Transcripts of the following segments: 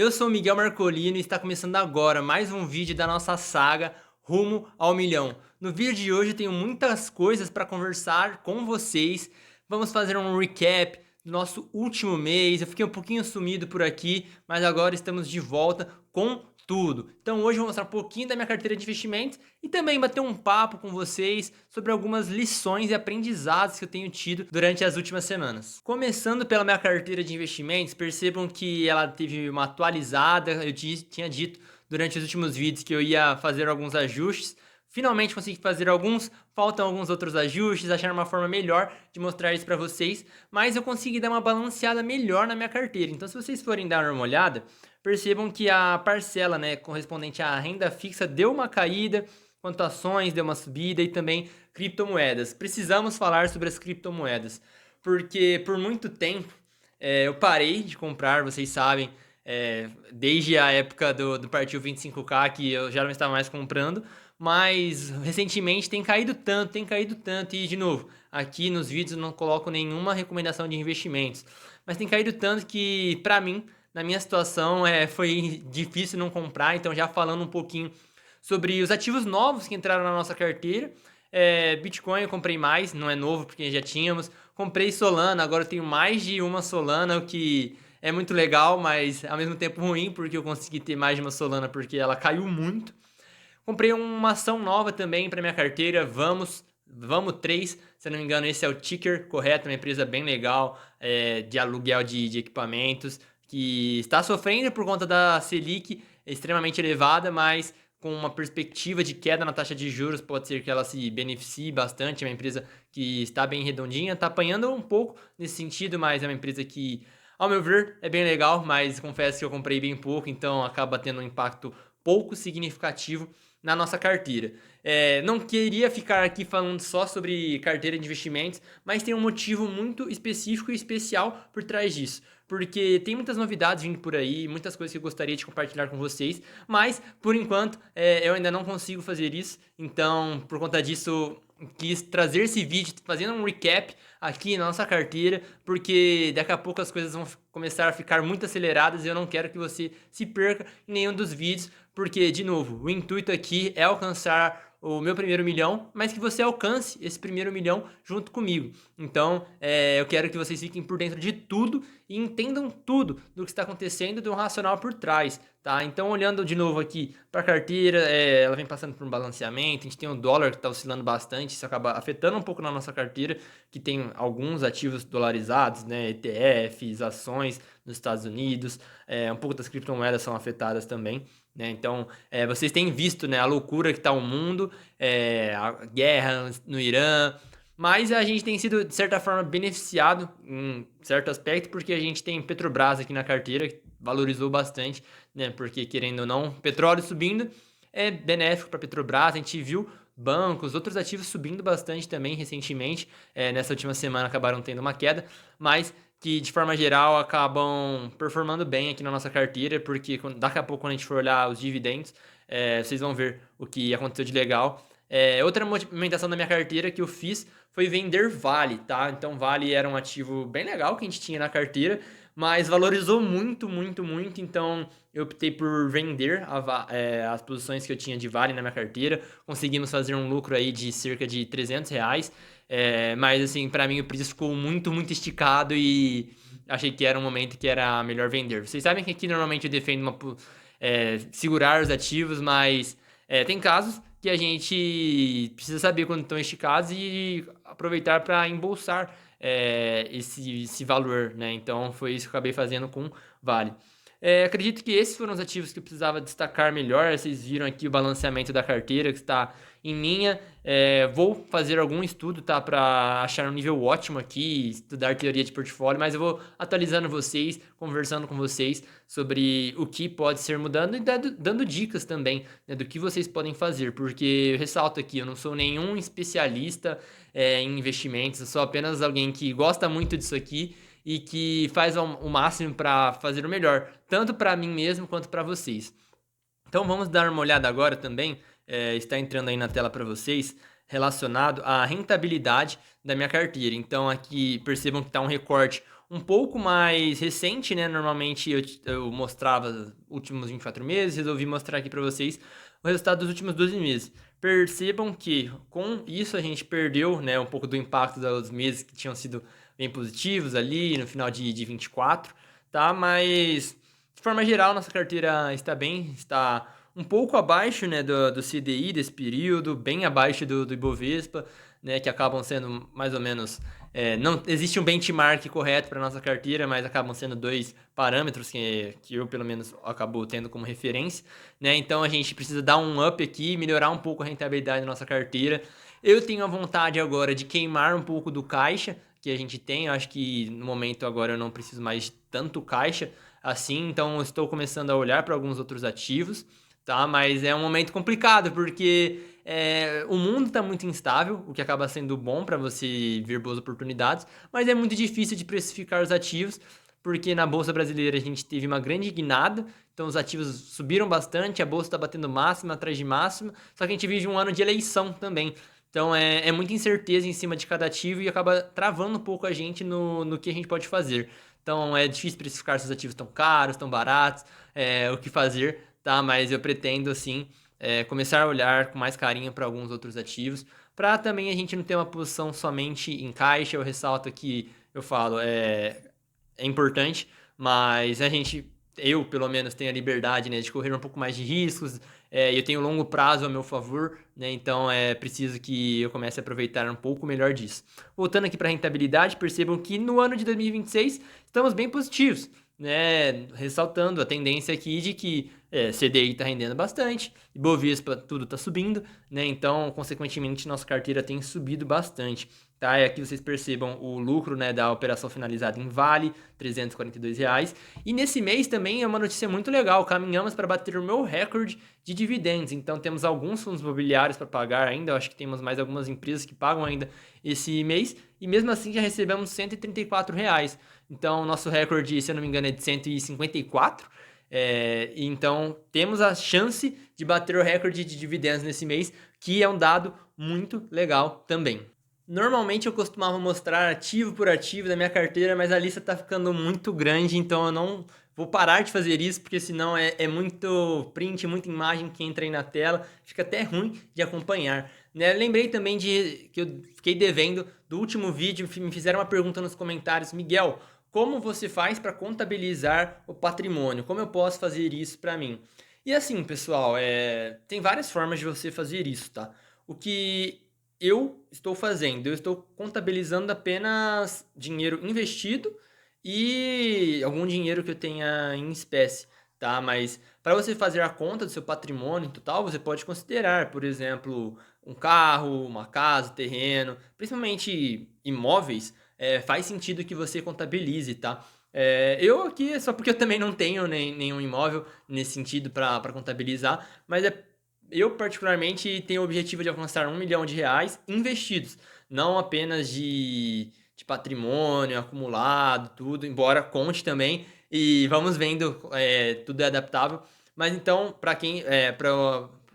Eu sou o Miguel Marcolino e está começando agora mais um vídeo da nossa saga Rumo ao Milhão. No vídeo de hoje eu tenho muitas coisas para conversar com vocês. Vamos fazer um recap do nosso último mês. Eu fiquei um pouquinho sumido por aqui, mas agora estamos de volta com tudo. Então hoje eu vou mostrar um pouquinho da minha carteira de investimentos e também bater um papo com vocês sobre algumas lições e aprendizados que eu tenho tido durante as últimas semanas. Começando pela minha carteira de investimentos, percebam que ela teve uma atualizada. Eu tinha dito durante os últimos vídeos que eu ia fazer alguns ajustes. Finalmente consegui fazer alguns, faltam alguns outros ajustes, achar uma forma melhor de mostrar isso para vocês, mas eu consegui dar uma balanceada melhor na minha carteira. Então se vocês forem dar uma olhada, percebam que a parcela, correspondente à renda fixa deu uma caída, quanto ações deu uma subida e também criptomoedas. Precisamos falar sobre as criptomoedas, porque por muito tempo eu parei de comprar, vocês sabem, desde a época do Partiu 25K que eu já não estava mais comprando, mas recentemente tem caído tanto, e de novo, aqui nos vídeos eu não coloco nenhuma recomendação de investimentos, mas tem caído tanto que pra mim, na minha situação, foi difícil não comprar. Então já falando um pouquinho sobre os ativos novos que entraram na nossa carteira. Bitcoin eu comprei mais, não é novo porque já tínhamos. Comprei Solana, agora eu tenho mais de uma Solana, o que é muito legal, mas ao mesmo tempo ruim, porque eu consegui ter mais de uma Solana porque ela caiu muito. Comprei uma ação nova também para minha carteira, Vamos 3, se eu não me engano, esse é o ticker correto, uma empresa bem legal, de aluguel de equipamentos, que está sofrendo por conta da Selic extremamente elevada, mas com uma perspectiva de queda na taxa de juros, pode ser que ela se beneficie bastante. É uma empresa que está bem redondinha, está apanhando um pouco nesse sentido, mas é uma empresa que, ao meu ver, é bem legal, mas confesso que eu comprei bem pouco, então acaba tendo um impacto pouco significativo na nossa carteira. Não queria ficar aqui falando só sobre carteira de investimentos, mas tem um motivo muito específico e especial por trás disso. Porque tem muitas novidades vindo por aí, muitas coisas que eu gostaria de compartilhar com vocês, mas por enquanto eu ainda não consigo fazer isso. Então, por conta disso, quis trazer esse vídeo fazendo um recap aqui na nossa carteira, porque daqui a pouco as coisas vão começar a ficar muito aceleradas e eu não quero que você se perca em nenhum dos vídeos, porque, de novo, o intuito aqui é alcançar o meu primeiro milhão, mas que você alcance esse primeiro milhão junto comigo. Então, eu quero que vocês fiquem por dentro de tudo e entendam tudo do que está acontecendo, do racional por trás, tá? Então, olhando de novo aqui para a carteira, ela vem passando por um balanceamento. A gente tem o dólar que está oscilando bastante, isso acaba afetando um pouco na nossa carteira, que tem alguns ativos dolarizados, né? ETFs, ações nos Estados Unidos, um pouco das criptomoedas são afetadas também. Então, vocês têm visto, né, a loucura que está o mundo, a guerra no Irã, mas a gente tem sido, de certa forma, beneficiado em certo aspecto, porque a gente tem Petrobras aqui na carteira, que valorizou bastante, né, porque, querendo ou não, petróleo subindo é benéfico para a Petrobras. A gente viu bancos, outros ativos subindo bastante também recentemente, nessa última semana acabaram tendo uma queda, mas que de forma geral acabam performando bem aqui na nossa carteira, porque daqui a pouco, quando a gente for olhar os dividendos, vocês vão ver o que aconteceu de legal. Outra movimentação da minha carteira que eu fiz foi vender Vale, tá? Então Vale era um ativo bem legal que a gente tinha na carteira, mas valorizou muito, muito, muito. Então eu optei por vender as posições que eu tinha de Vale na minha carteira. Conseguimos fazer um lucro aí de cerca de R$ 300. Mas assim, para mim o preço ficou muito, muito esticado e achei que era um momento que era melhor vender. Vocês sabem que aqui normalmente eu defendo segurar os ativos, mas tem casos que a gente precisa saber quando estão esticados e aproveitar para embolsar esse valor, né? Então foi isso que eu acabei fazendo com Vale. Acredito que esses foram os ativos que eu precisava destacar melhor. Vocês viram aqui o balanceamento da carteira que está em linha. Vou fazer algum estudo, tá, para achar um nível ótimo aqui, estudar teoria de portfólio, mas eu vou atualizando vocês, conversando com vocês sobre o que pode ser mudando e dando dicas também, né, do que vocês podem fazer, porque eu ressalto aqui, eu não sou nenhum especialista em investimentos, eu sou apenas alguém que gosta muito disso aqui e que faz o máximo para fazer o melhor, tanto para mim mesmo quanto para vocês. Então vamos dar uma olhada agora também, está entrando aí na tela para vocês, relacionado à rentabilidade da minha carteira. Então aqui percebam que está um recorte um pouco mais recente, né? Normalmente eu mostrava os últimos 24 meses, resolvi mostrar aqui para vocês o resultado dos últimos 12 meses. Percebam que com isso a gente perdeu, né, um pouco do impacto dos meses que tinham sido bem positivos ali no final de 24, tá? Mas de forma geral, nossa carteira está bem, está um pouco abaixo, né, do CDI desse período, bem abaixo do Ibovespa, né, que acabam sendo mais ou menos... não existe um benchmark correto para nossa carteira, mas acabam sendo dois parâmetros que eu, pelo menos, acabo tendo como referência, né? Então a gente precisa dar um up aqui, melhorar um pouco a rentabilidade da nossa carteira. Eu tenho a vontade agora de queimar um pouco do caixa que a gente tem. Eu acho que no momento agora eu não preciso mais de tanto caixa assim, então estou começando a olhar para alguns outros ativos, tá? Mas é um momento complicado porque o mundo está muito instável, o que acaba sendo bom para você ver boas oportunidades, mas é muito difícil de precificar os ativos, porque na Bolsa Brasileira a gente teve uma grande guinada, então os ativos subiram bastante, a Bolsa está batendo máxima atrás de máxima, só que a gente vive um ano de eleição também. Então é muita incerteza em cima de cada ativo e acaba travando um pouco a gente no que a gente pode fazer. Então é difícil precificar se os ativos estão caros, estão baratos, o que fazer, tá? Mas eu pretendo, assim, começar a olhar com mais carinho para alguns outros ativos, para também a gente não ter uma posição somente em caixa. Eu ressalto aqui, eu falo, é importante, mas eu pelo menos tenho a liberdade, né, de correr um pouco mais de riscos, eu tenho longo prazo a meu favor, né, então é preciso que eu comece a aproveitar um pouco melhor disso. Voltando aqui para a rentabilidade, percebam que no ano de 2026 estamos bem positivos, né, ressaltando a tendência aqui de que CDI está rendendo bastante, Ibovespa tudo está subindo, né, então consequentemente nossa carteira tem subido bastante. Tá? E aqui vocês percebam o lucro, né, da operação finalizada em Vale, R$ 342. E nesse mês também é uma notícia muito legal, caminhamos para bater o meu recorde de dividendos. Então temos alguns fundos imobiliários para pagar ainda, eu acho que temos mais algumas empresas que pagam ainda esse mês, e mesmo assim já recebemos R$ 134. Então nosso recorde, se eu não me engano, é de 154. Então temos a chance de bater o recorde de dividendos nesse mês, que é um dado muito legal também. Normalmente eu costumava mostrar ativo por ativo da minha carteira, mas a lista tá ficando muito grande, então eu não vou parar de fazer isso, porque senão é muito print, muita imagem que entra aí na tela, fica até ruim de acompanhar, né? Lembrei também que eu fiquei devendo do último vídeo, me fizeram uma pergunta nos comentários: Miguel, como você faz para contabilizar o patrimônio? Como eu posso fazer isso para mim? E assim, pessoal, tem várias formas de você fazer isso, tá? O que eu estou fazendo? Eu estou contabilizando apenas dinheiro investido e algum dinheiro que eu tenha em espécie, tá? Mas para você fazer a conta do seu patrimônio total, você pode considerar, por exemplo, um carro, uma casa, terreno, principalmente imóveis. Faz sentido que você contabilize, tá? Eu aqui, só porque eu também não tenho nenhum imóvel nesse sentido para contabilizar, mas eu, particularmente, tenho o objetivo de alcançar R$ 1 milhão investidos, não apenas de patrimônio acumulado, tudo, embora conte também, e vamos vendo, tudo é adaptável. Mas então, para quem,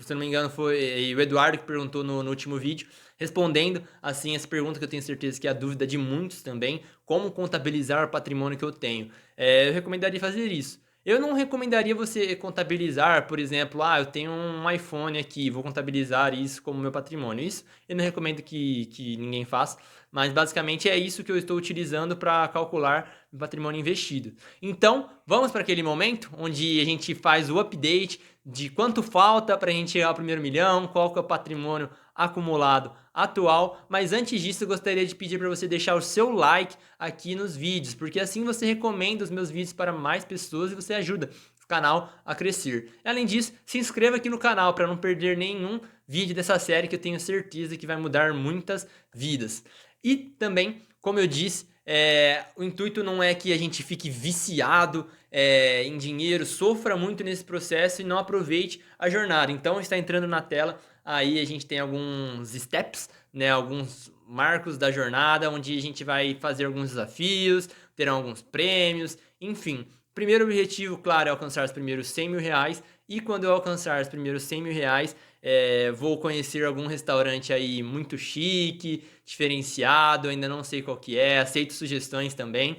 se não me engano, foi o Eduardo que perguntou no último vídeo, respondendo assim essa pergunta, que eu tenho certeza que é a dúvida de muitos também: como contabilizar o patrimônio que eu tenho? Eu recomendaria fazer isso. Eu não recomendaria você contabilizar, por exemplo, eu tenho um iPhone aqui, vou contabilizar isso como meu patrimônio. Isso eu não recomendo que ninguém faça, mas basicamente é isso que eu estou utilizando para calcular meu patrimônio investido. Então, vamos para aquele momento onde a gente faz o update de quanto falta para a gente chegar ao primeiro milhão, qual que é o patrimônio acumulado atual. Mas antes disso, eu gostaria de pedir para você deixar o seu like aqui nos vídeos, porque assim você recomenda os meus vídeos para mais pessoas e você ajuda o canal a crescer. Além disso, se inscreva aqui no canal para não perder nenhum vídeo dessa série, que eu tenho certeza que vai mudar muitas vidas. E também, como eu disse, o intuito não é que a gente fique viciado em dinheiro, sofra muito nesse processo e não aproveite a jornada. Então está entrando na tela, aí a gente tem alguns steps, né, alguns marcos da jornada, onde a gente vai fazer alguns desafios, terão alguns prêmios, enfim. Primeiro objetivo, claro, é alcançar os primeiros R$ 100 mil, e quando eu alcançar os primeiros R$ 100 mil, vou conhecer algum restaurante aí muito chique, diferenciado, ainda não sei qual que é, aceito sugestões também.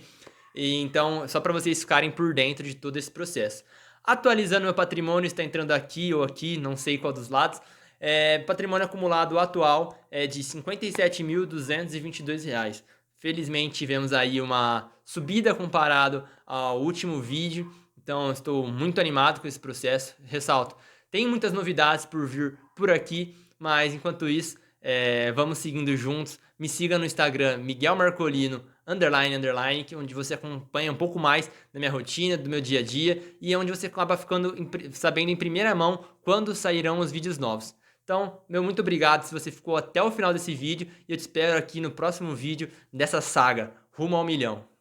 E então, só para vocês ficarem por dentro de todo esse processo. Atualizando meu patrimônio, está entrando aqui ou aqui, não sei qual dos lados. Patrimônio acumulado atual é de R$ 57.222. Felizmente tivemos aí uma subida comparado ao último vídeo, então estou muito animado com esse processo. Ressalto, tem muitas novidades por vir por aqui, mas enquanto isso, vamos seguindo juntos. Me siga no Instagram, Miguel Marcolino, __, onde você acompanha um pouco mais da minha rotina, do meu dia a dia, e onde você acaba ficando sabendo em primeira mão quando sairão os vídeos novos. Então, meu muito obrigado se você ficou até o final desse vídeo, e eu te espero aqui no próximo vídeo dessa saga, rumo ao 1.000.000.